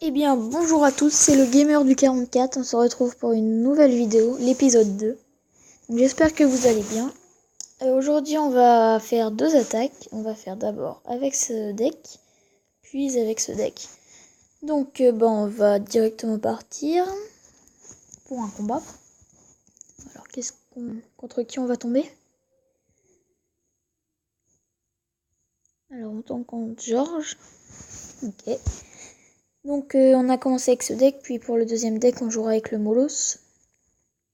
Eh bien, bonjour à tous, c'est le Gamer du 44, on se retrouve pour une nouvelle vidéo, l'épisode 2. J'espère que vous allez bien. Aujourd'hui, on va faire deux attaques. On va faire d'abord avec ce deck, puis avec ce deck. Donc, on va directement partir pour un combat. Alors, contre qui on va tomber? Alors, on tombe contre Georges. Ok. Donc, on a commencé avec ce deck, puis pour le deuxième deck, on jouera avec le Molos.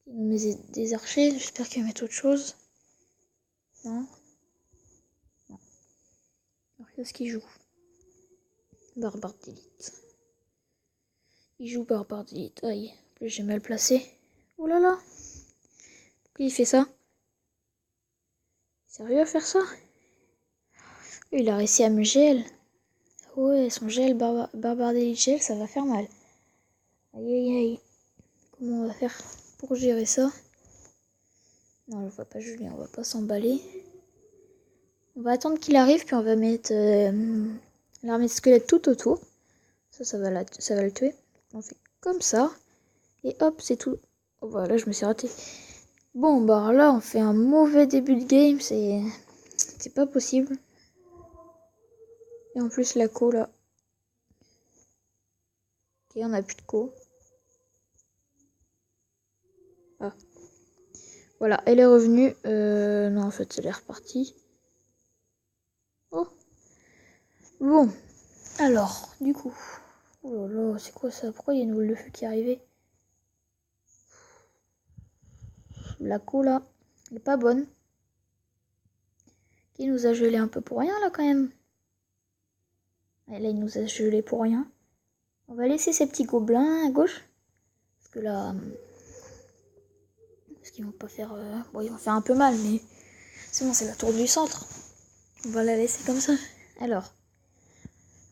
Il nous met des archers, j'espère qu'il va mettre autre chose. Non. Alors, qu'est-ce qu'il joue? Barbare d'élite. Il joue barbare d'élite. Aïe, en plus j'ai mal placé. Oh là là. Pourquoi il fait ça? Sérieux à faire ça? Il a réussi à me gel. Ouais, son gel, barbare d'élite gel, ça va faire mal. Aïe aïe aïe. Comment on va faire pour gérer ça? Non, je vois pas Julien, on va pas s'emballer. On va attendre qu'il arrive, puis on va mettre l'armée de squelette tout autour. Ça va le tuer. On fait comme ça. Et hop, c'est tout. Oh, voilà, je me suis raté. Bon, bah là, on fait un mauvais début de game. C'est pas possible. Et en plus, la co, là. Ok, on a plus de co. Ah. Voilà, elle est revenue. Non, en fait, elle est repartie. Oh. Bon. Alors, du coup. Oh là là, c'est quoi ça? Pourquoi il y a une boule de feu qui est arrivée? La co, là, elle est pas bonne. Qui nous a gelé un peu pour rien, là, quand même. Et là, il nous a gelé pour rien. On va laisser ces petits gobelins à gauche. Parce que là... Parce qu'ils vont pas faire... Bon, ils vont faire un peu mal, mais... C'est bon, c'est la tour du centre. On va la laisser comme ça. Alors...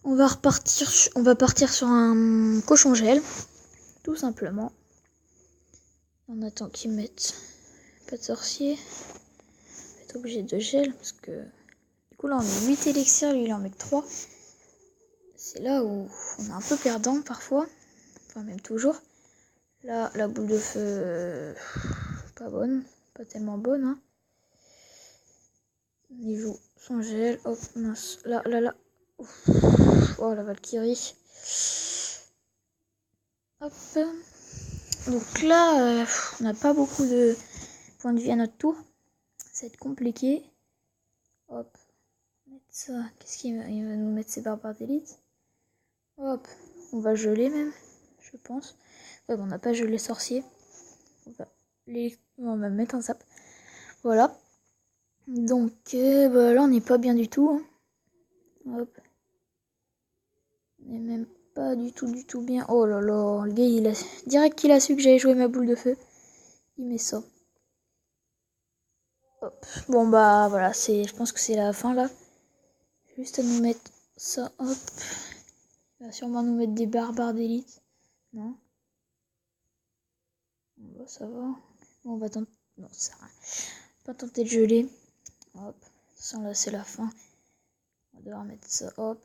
On va partir sur un cochon gel. Tout simplement. On attend qu'ils mettent... Pas de sorcier. On va être obligé de gel, parce que... Du coup, là, on met 8 élixirs, lui, il en met que 3. C'est là où on est un peu perdant, parfois. Enfin, même toujours. Là, la boule de feu... Pas bonne. Pas tellement bonne, hein. Il joue son gel. Hop, mince. Là. Ouf. Oh, la Valkyrie. Hop. Donc là, on n'a pas beaucoup de points de vie à notre tour. Ça va être compliqué. Hop. Mettre ça. Qu'est-ce qu'il va... Il va nous mettre ses barbares d'élite. Hop. On va geler même, je pense. Ouais, bon, on n'a pas gelé sorcier. On va mettre un sap. Voilà. Donc là, on n'est pas bien du tout. Hein. Hop. On n'est même pas du tout bien. Oh là là, le gars, direct qu'il a su que j'allais jouer ma boule de feu. Il met ça. Hop. Bon bah voilà, je pense que c'est la fin là. Juste à nous mettre ça, hop. Il va sûrement nous mettre des barbares d'élite. Non. Bon, ça va. Bon, on va tenter... Non, ça va. Pas tenter de geler. Hop. Sans là, c'est la fin. On va devoir mettre ça, hop.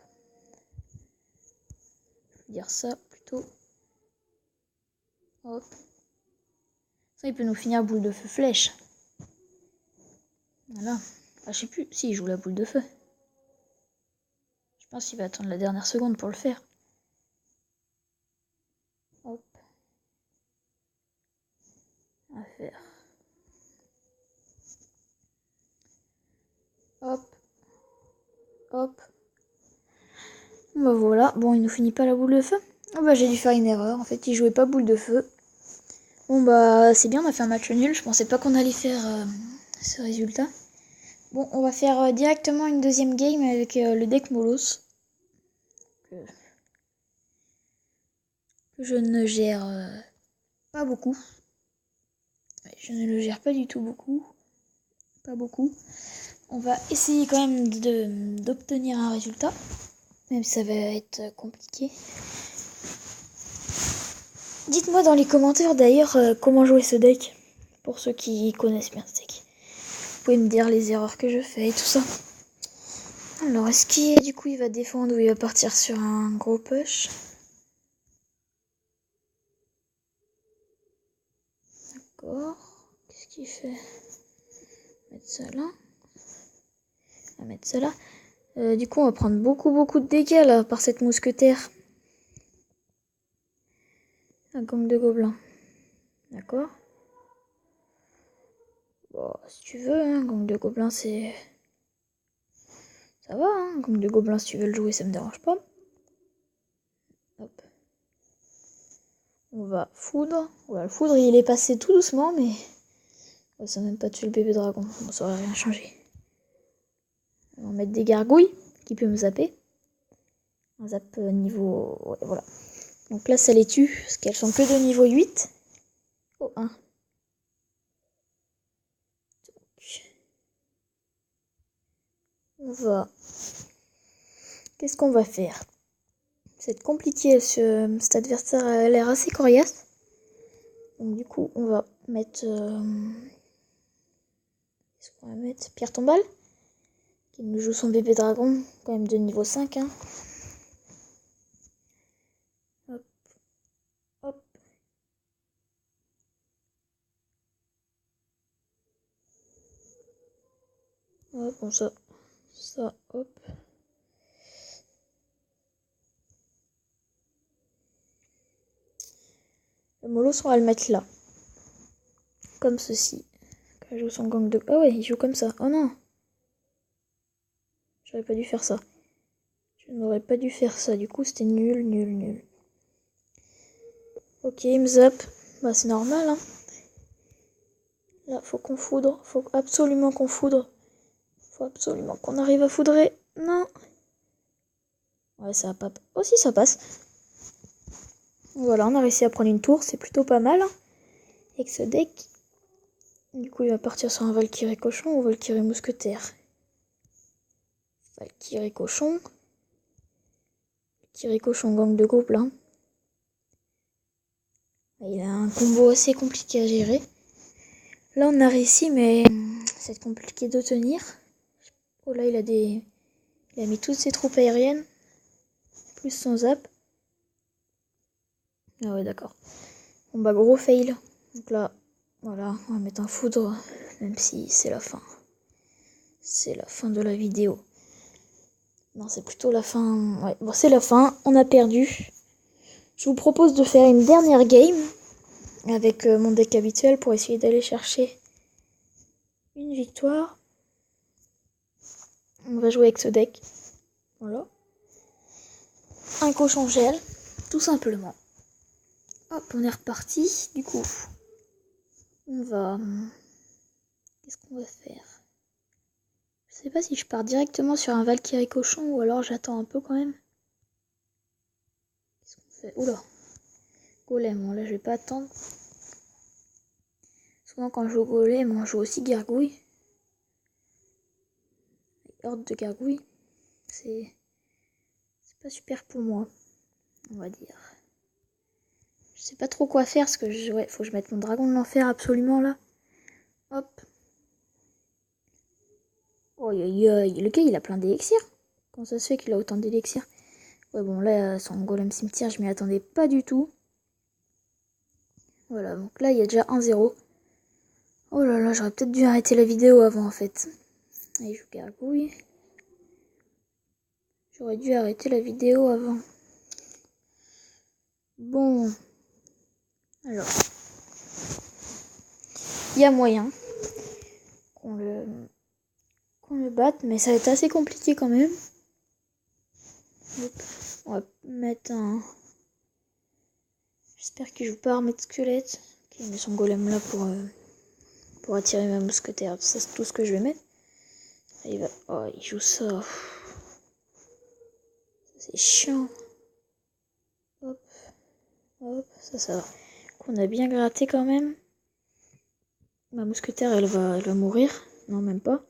Je vais dire ça plutôt. Hop. Ça, il peut nous finir boule de feu flèche. Voilà. Ah, je sais plus si il joue la boule de feu. Je pense qu'il va attendre la dernière seconde pour le faire. Hop. À faire. Hop. Hop. Bah voilà. Bon, il nous finit pas la boule de feu. Oh bah j'ai dû faire une erreur. En fait, il jouait pas boule de feu. Bon bah c'est bien, on a fait un match nul. Je pensais pas qu'on allait faire ce résultat. Bon, on va faire directement une deuxième game avec le deck Molos. Que je ne gère pas beaucoup. Ouais, je ne le gère pas du tout beaucoup. Pas beaucoup. On va essayer quand même d'obtenir un résultat. Même si ça va être compliqué. Dites-moi dans les commentaires d'ailleurs comment jouer ce deck. Pour ceux qui connaissent bien ce deck. Vous pouvez me dire les erreurs que je fais et tout ça. Alors, est-ce qu'il du coup il va défendre ou il va partir sur un gros push? D'accord. Qu'est-ce qu'il fait? Mettre ça là. On va mettre ça là. Du coup, on va prendre beaucoup de dégâts là par cette mousquetaire. Un gang de gobelins. D'accord. Bon, si tu veux, hein, gang de gobelins, c'est... Ça va, hein, gang de gobelins, si tu veux le jouer, ça me dérange pas. Hop. On va foudre. Voilà, le foudre, il est passé tout doucement, mais... ça n'a même pas tué le bébé dragon. Bon, ça aurait rien changé. On va mettre des gargouilles qui peuvent me zapper. Un zap niveau... Ouais, voilà. Donc là, ça les tue, parce qu'elles sont que de niveau 8. Oh, 1. On va... Qu'est-ce qu'on va faire? C'est compliqué, cet adversaire a l'air assez coriace. Donc du coup, on va mettre... Qu'est-ce qu'on va mettre? Pierre Tombale, qui nous joue son bébé dragon, quand même de niveau 5. Hein. Hop. Hop. Hop, bon ça, hop. Le molosse, on va le mettre là. Comme ceci. Quand il joue son gang de... Ah ouais, il joue comme ça. Oh non. J'aurais pas dû faire ça. Je n'aurais pas dû faire ça. Du coup, c'était nul. Ok, il me zappe. Bah, c'est normal, hein. Là, faut qu'on foudre. Faut absolument qu'on foudre. Faut absolument qu'on arrive à foudrer. Non. Ouais, ça va pas... Oh si, ça passe. Voilà, on a réussi à prendre une tour. C'est plutôt pas mal. Hein, avec ce deck. Du coup, il va partir sur un Valkyrie cochon ou Valkyrie mousquetaire. Valkyrie cochon. Valkyrie cochon gang de gobelins. Il a un combo assez compliqué à gérer. Là, on a réussi, mais c'est compliqué de tenir. Oh là, il a mis toutes ses troupes aériennes. Plus son zap. Ah ouais, d'accord. Bon bah, gros fail. Donc là, voilà, on va mettre un foudre. Même si c'est la fin. C'est la fin de la vidéo. Non, c'est plutôt la fin. Ouais, bon, c'est la fin. On a perdu. Je vous propose de faire une dernière game avec mon deck habituel pour essayer d'aller chercher une victoire. On va jouer avec ce deck. Voilà. Un cochon gel, tout simplement. Hop, on est reparti. Du coup, on va... Qu'est-ce qu'on va faire? Je sais pas si je pars directement sur un Valkyrie cochon ou alors j'attends un peu quand même. Qu'est-ce qu'on fait? Oula. Golem, bon, là je vais pas attendre. Souvent quand je joue golem, on joue aussi gargouille. Horde de gargouille. C'est pas super pour moi, on va dire. Je sais pas trop quoi faire parce que ouais, faut que je mette mon dragon de l'enfer absolument là. Hop. Oh le gars il a plein d'élixirs. Comment ça se fait qu'il a autant d'élixirs? Ouais bon là son golem cimetière je m'y attendais pas du tout. Voilà donc là il y a déjà 1-0. Oh là là j'aurais peut-être dû arrêter la vidéo avant en fait. Allez je gargouille. J'aurais dû arrêter la vidéo avant. Bon. Alors. Il y a moyen qu'on le batte, mais ça va être assez compliqué quand même. Hop. On va mettre un... J'espère qu'il joue pas armée de squelette. Ok, il met son golem là pour attirer ma mousquetaire. Ça c'est tout ce que je vais mettre. Il va... Oh, il joue ça. C'est chiant. Hop. Hop. Ça va. On a bien gratté quand même. Ma mousquetaire, elle va mourir. Non, même pas.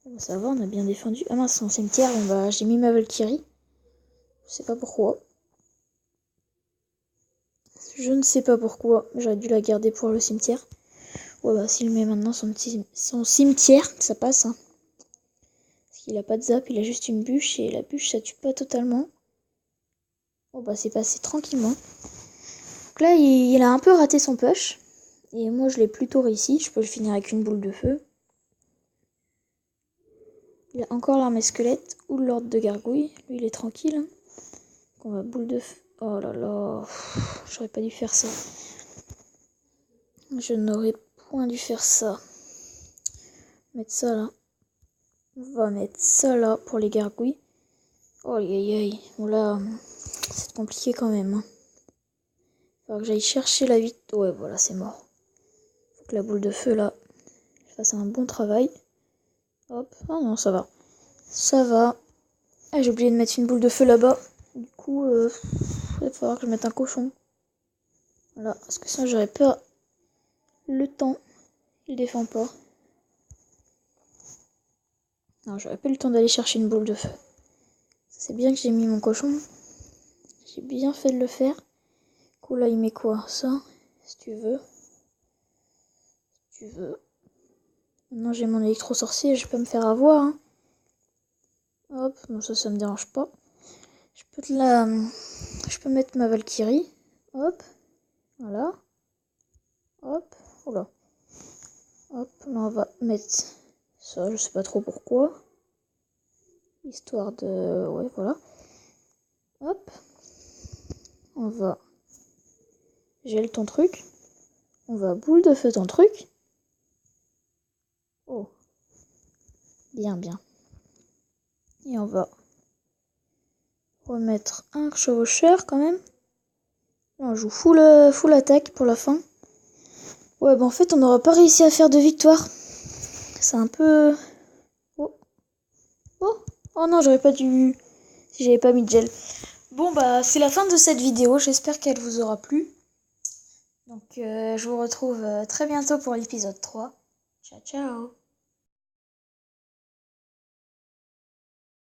Bon, ça va, on a bien défendu. Ah mince, son cimetière, j'ai mis ma Valkyrie. Je sais pas pourquoi. Je ne sais pas pourquoi. J'aurais dû la garder pour le cimetière. Ouais, bah, s'il met maintenant son cimetière, ça passe. Hein. Parce qu'il a pas de zap, il a juste une bûche. Et la bûche, ça tue pas totalement. Oh, bah, c'est passé tranquillement. Donc là, il a un peu raté son push. Et moi, je l'ai plutôt réussi. Je peux le finir avec une boule de feu. Il a encore l'armée squelette ou l'ordre de gargouille. Lui, il est tranquille. Hein. On va boule de feu. Oh là là. J'aurais pas dû faire ça. Je n'aurais point dû faire ça. Mettre ça là. On va mettre ça là pour les gargouilles. Oh aïe aïe aïe. Bon là, c'est compliqué quand même. Hein. Faut que j'aille chercher la vite. Ouais, voilà, c'est mort. Faut que la boule de feu là fasse un bon travail. Hop. Ah non, ça va. Ça va. Ah, j'ai oublié de mettre une boule de feu là-bas. Du coup, il va falloir que je mette un cochon. Voilà, parce que ça, j'aurais pas le temps. Il défend pas. Non, j'aurais pas eu le temps d'aller chercher une boule de feu. C'est bien que j'ai mis mon cochon. J'ai bien fait de le faire. Du coup, là, il met quoi? Ça, si tu veux. Si tu veux. Maintenant, j'ai mon électro-sorcier, je peux me faire avoir. Hein. Hop, bon, ça me dérange pas. Je peux mettre ma Valkyrie. Hop. Voilà. Hop. Oula. Hop, là, on va mettre ça, je sais pas trop pourquoi. Histoire de... Ouais, voilà. Hop. On va... Gèle ton truc. On va boule de feu ton truc. Oh. Bien, bien. Et on va remettre un chevaucheur quand même. Là, on joue full attaque pour la fin. Ouais, bah en fait, on n'aura pas réussi à faire de victoire. C'est un peu... Oh. Oh. Oh non, j'aurais pas dû... Si j'avais pas mis de gel. Bon, bah, c'est la fin de cette vidéo. J'espère qu'elle vous aura plu. Donc, je vous retrouve très bientôt pour l'épisode 3. Ciao, ciao.